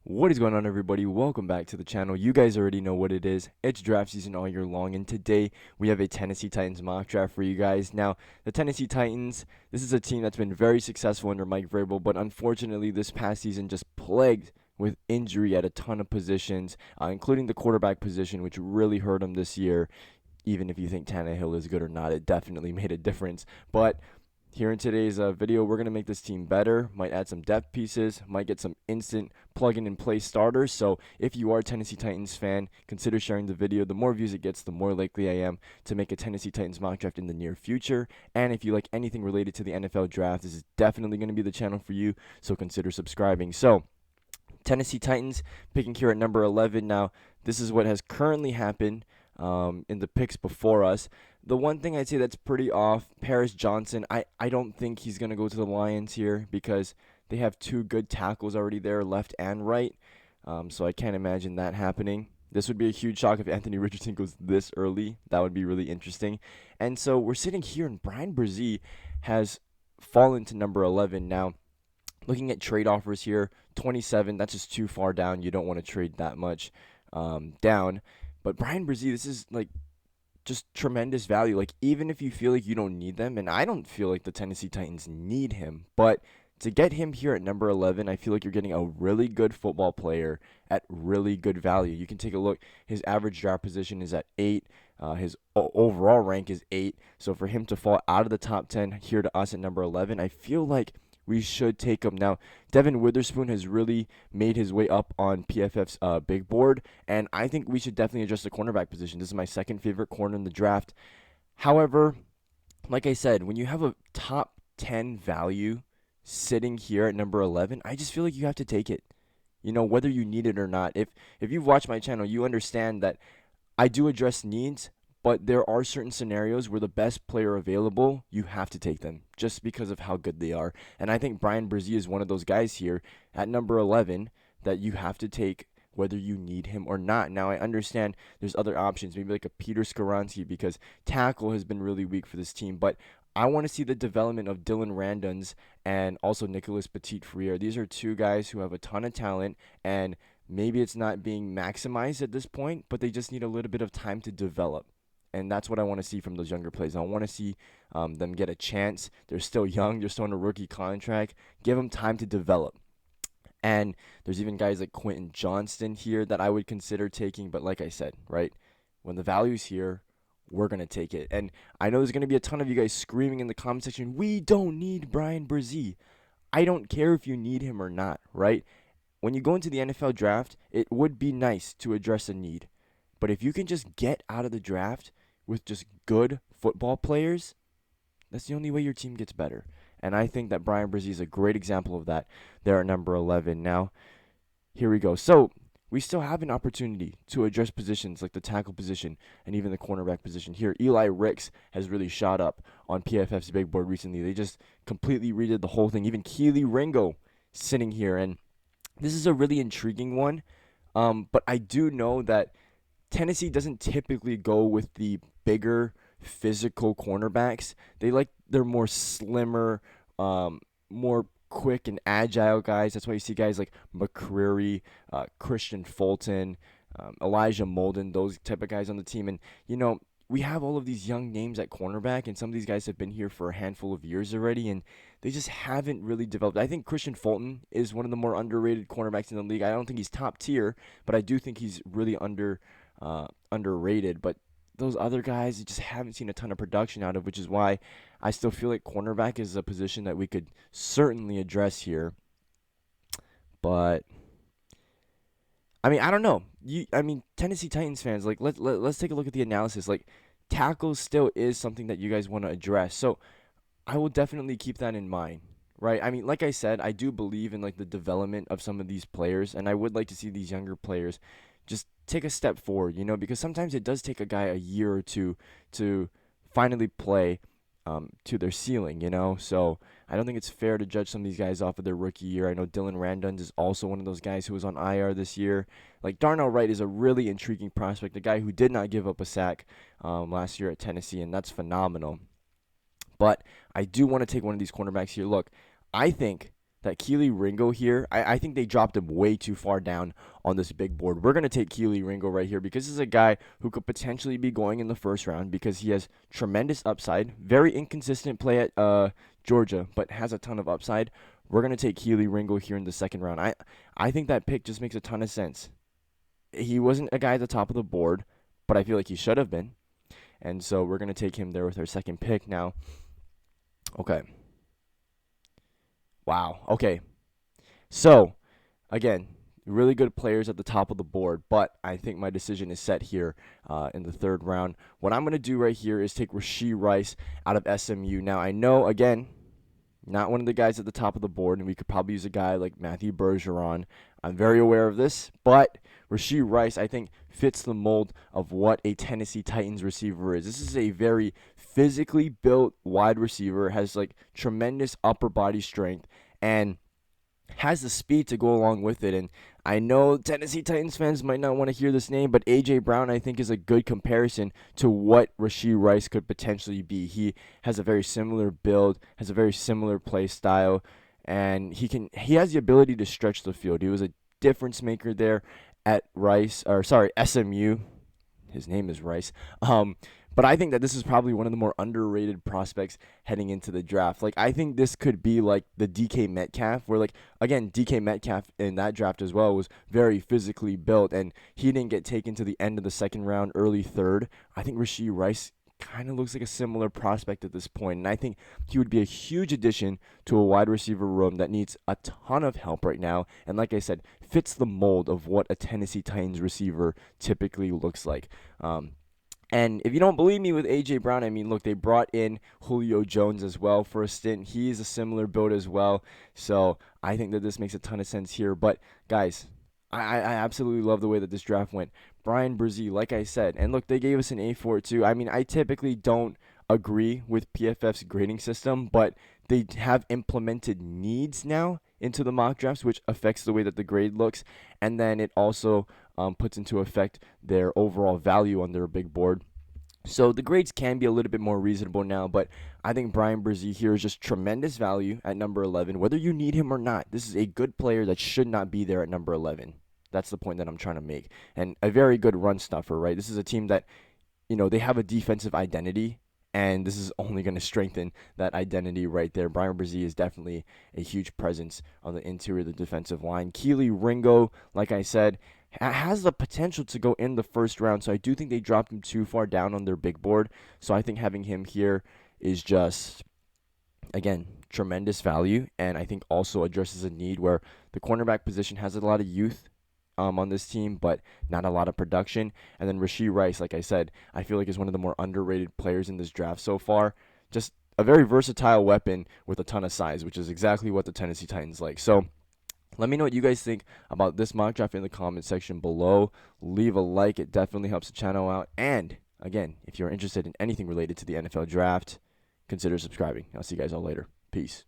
What is going on, everybody? Welcome back to the channel. You guys already know what it is. It's draft season all year long, and today we have a Tennessee Titans mock draft for you guys. Now, the Tennessee Titans, this is a team that's been very successful under Mike Vrabel, but unfortunately, this past season just plagued with injury at a ton of positions, including the quarterback position, which really hurt them this year. Even if you think Tannehill is good or not, it definitely made a difference. But here in today's video, we're going to make this team better, might add some depth pieces, might get some instant plug-in-and-play starters. So if you are a Tennessee Titans fan, consider sharing the video. The more views it gets, the more likely I am to make a Tennessee Titans mock draft in the near future. And if you like anything related to the NFL draft, this is definitely going to be the channel for you, so consider subscribing. So Tennessee Titans picking here at number 11. Now, this is what has currently happened in the picks before us. The one thing I'd say that's pretty off, Paris Johnson, I don't think he's going to go to the Lions here because they have two good tackles already there, left and right. So I can't imagine that happening. This would be a huge shock if Anthony Richardson goes this early. That would be really interesting. And so we're sitting here, and Bryan Bresee has fallen to number 11. Now, looking at trade offers here, 27, that's just too far down. You don't want to trade that much down. But Bryan Bresee, this is like just tremendous value. Like, even if you feel like you don't need them, and I don't feel like the Tennessee Titans need him, but to get him here at number 11, I feel like you're getting a really good football player at really good value. You can take a look. His average draft position is at 8. His overall rank is 8. So for him to fall out of the top 10 here to us at number 11, I feel like we should take him. Now, Devin Witherspoon has really made his way up on PFF's big board, and I think we should definitely address the cornerback position. This is my second favorite corner in the draft. However, like I said, when you have a top 10 value sitting here at number 11, I just feel like you have to take it. You know, whether you need it or not. If you've watched my channel, you understand that I do address needs, but there are certain scenarios where the best player available, you have to take them just because of how good they are. And I think Bryan Bresee is one of those guys here at number 11 that you have to take whether you need him or not. Now, I understand there's other options, maybe like a Peter Skoronski, because tackle has been really weak for this team, but I want to see the development of Dylan Randons and also Nicholas Petit-Frere. These are two guys who have a ton of talent, and maybe it's not being maximized at this point, but they just need a little bit of time to develop. And that's what I want to see from those younger players. I want to see them get a chance. They're still young. They're still on a rookie contract. Give them time to develop. And there's even guys like Quentin Johnston here that I would consider taking. But like I said, right, when the value's here, we're going to take it. And I know there's going to be a ton of you guys screaming in the comment section, we don't need Bryan Bresee. I don't care if you need him or not, right? When you go into the NFL draft, it would be nice to address a need. But if you can just get out of the draft with just good football players, that's the only way your team gets better. And I think that Bryan Bresee is a great example of that there at number 11. Now, here we go. So we still have an opportunity to address positions like the tackle position and even the cornerback position. Here, Eli Ricks has really shot up on PFF's big board recently. They just completely redid the whole thing. Even Kelee Ringo sitting here. And this is a really intriguing one. But I do know that Tennessee doesn't typically go with the bigger physical cornerbacks. They're more slimmer, more quick and agile guys. That's why you see guys like McCreary, Christian Fulton, Elijah Molden, those type of guys on the team. And you know, we have all of these young names at cornerback, and some of these guys have been here for a handful of years already, and they just haven't really developed. I think Christian Fulton is one of the more underrated cornerbacks in the league. I don't think he's top tier, but I do think he's really underrated. But those other guys, you just haven't seen a ton of production out of, which is why I still feel like cornerback is a position that we could certainly address here. But I mean, I don't know. Tennessee Titans fans, like let's take a look at the analysis. Like, tackles still is something that you guys want to address. So I will definitely keep that in mind, right? I mean, like I said, I do believe in like the development of some of these players, and I would like to see these younger players just take a step forward, you know, because sometimes it does take a guy a year or two to finally play to their ceiling, you know. So I don't think it's fair to judge some of these guys off of their rookie year. I know Dylan Randons is also one of those guys who was on IR this year. Like, Darnell Wright is a really intriguing prospect, a guy who did not give up a sack last year at Tennessee, and that's phenomenal. But I do want to take one of these cornerbacks here. Look, I think that Keely Ringo here, I think they dropped him way too far down on this big board. We're going to take Keely Ringo right here because this is a guy who could potentially be going in the first round because he has tremendous upside, very inconsistent play at Georgia, but has a ton of upside. We're going to take Keely Ringo here in the second round. I think that pick just makes a ton of sense. He wasn't a guy at the top of the board, but I feel like he should have been. And so we're going to take him there with our second pick now. Okay. Wow. Okay. So, again, really good players at the top of the board, but I think my decision is set here in the third round. What I'm going to do right here is take Rashee Rice out of SMU. Now, I know, again, not one of the guys at the top of the board, and we could probably use a guy like Matthew Bergeron. I'm very aware of this, but Rashee Rice, I think, fits the mold of what a Tennessee Titans receiver is. This is a very physically built wide receiver, has like tremendous upper body strength, and has the speed to go along with it. And I know Tennessee Titans fans might not want to hear this name, but A.J. Brown, I think, is a good comparison to what Rashee Rice could potentially be. He has a very similar build, has a very similar play style, and he has the ability to stretch the field. He was a difference maker there at SMU. His name is Rice. But I think that this is probably one of the more underrated prospects heading into the draft. Like, I think this could be like the DK Metcalf, where, like, again, DK Metcalf in that draft as well was very physically built, and he didn't get taken to the end of the second round, early third. I think Rashee Rice kind of looks like a similar prospect at this point, and I think he would be a huge addition to a wide receiver room that needs a ton of help right now, and like I said, fits the mold of what a Tennessee Titans receiver typically looks like. And if you don't believe me with A.J. Brown, I mean, look, they brought in Julio Jones as well for a stint. He is a similar build as well. So I think that this makes a ton of sense here. But, guys, I absolutely love the way that this draft went. Bryan Bresee, like I said, and look, they gave us an A for it too. I mean, I typically don't agree with PFF's grading system, but they have implemented needs now into the mock drafts, which affects the way that the grade looks. And then it also puts into effect their overall value on their big board. So the grades can be a little bit more reasonable now, but I think Bryan Bresee here is just tremendous value at number 11, whether you need him or not. This is a good player that should not be there at number 11. That's the point that I'm trying to make. And a very good run stuffer, right? This is a team that, they have a defensive identity, and this is only going to strengthen that identity right there. Bryan Bresee is definitely a huge presence on the interior of the defensive line. Keely Ringo, like I said, has the potential to go in the first round, so I do think they dropped him too far down on their big board. So I think having him here is just, again, tremendous value, and I think also addresses a need where the cornerback position has a lot of youth on this team, but not a lot of production. And then Rashee Rice, like I said, I feel like is one of the more underrated players in this draft so far. Just a very versatile weapon with a ton of size, which is exactly what the Tennessee Titans like. So let me know what you guys think about this mock draft in the comment section below. Leave a like. It definitely helps the channel out. And, again, if you're interested in anything related to the NFL draft, consider subscribing. I'll see you guys all later. Peace.